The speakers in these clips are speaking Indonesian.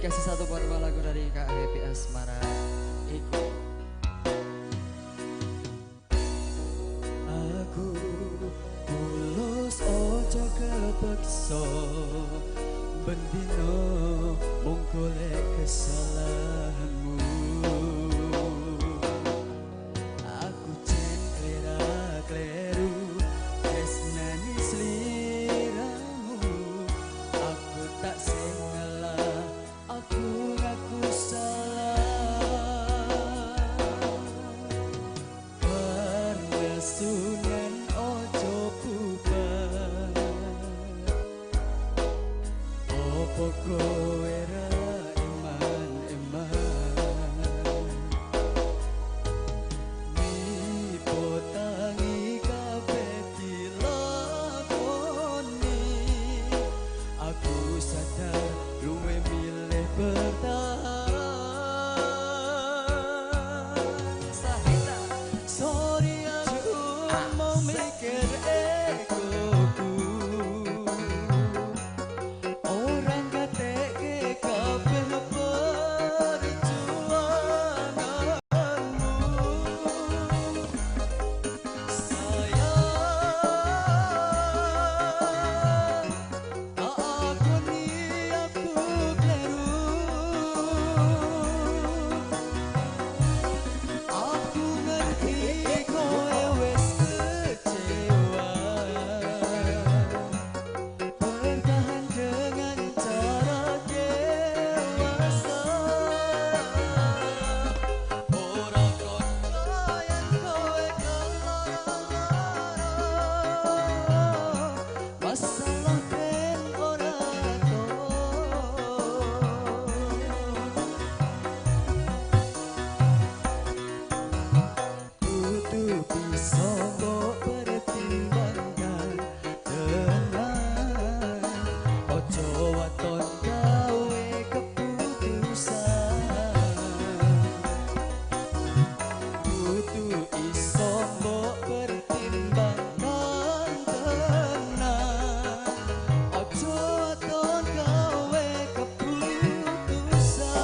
dikasih satu buat lagu dari Kak Happy Asmara. Iku aku tulus ojo kepeksa bendino mung golek kesalahanmu. Aku jen kleru tresnani sliramu. Aku tak sing ngalah, aku ngaku salah. Pernesunan ojo bubar, opo kowe ra eman-eman. Nipo tangi kabeh dilakoni. Aku sadar luwe milih bertahan. Sahita, sorry aku mau mikir egoku. Orang gateke kabeh perjuanganmu. Sayang, tak akoni aku kleru. Aku ngerti kowe wis kecewa. Bertahan dengan cara dewasa. Ora kono yang kowe keloro. Masalah ben ora kudu bisa mbok pertimbangkan tenang. Ojo waton gawe keputusan. Kudu iso mbok pertimbangkan tenang. Ojo waton gawe keputusan.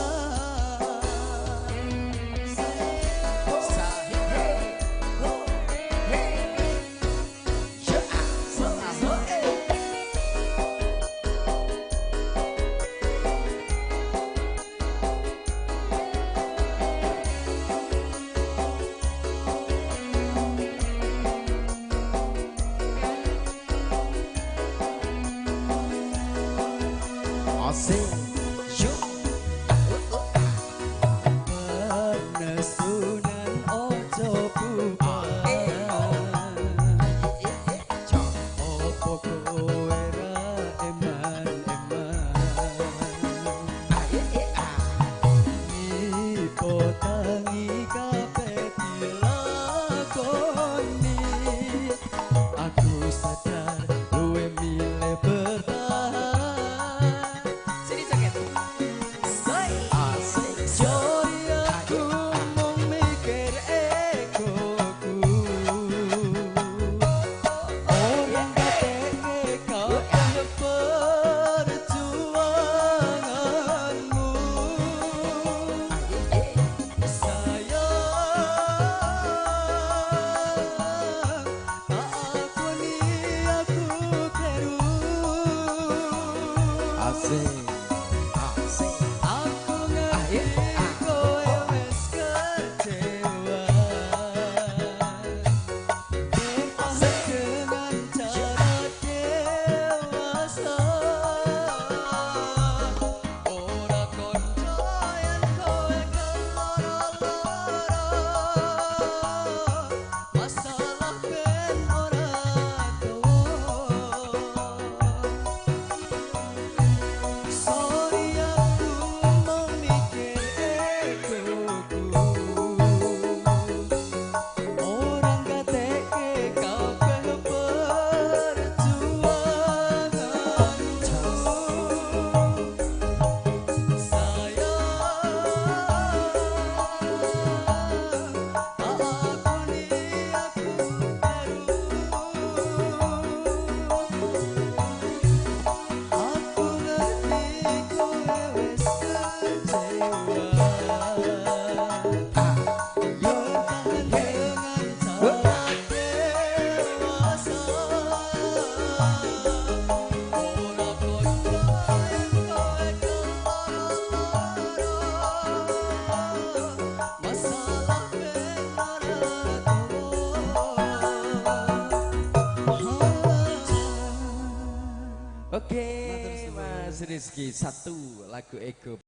Asik, yuk. Penesunan ojo bubar, opo kowe ra eman-eman. Nipo tangi kabeh dilakoni. Aku sadar luwe milih bertahan. Sini joget. Asik. Sorry aku mau mikir egoku. Orang gateke kabeh perjuanganmu. Sayang, tak akoni aku kleru. Asik. Aku ngerti kowe wis kecewa. Bertahan dengan cara dewasa. Ora kono yang kowe keloro-loro. Masalah ben ora tuwa. Rizky satu lagu Ego.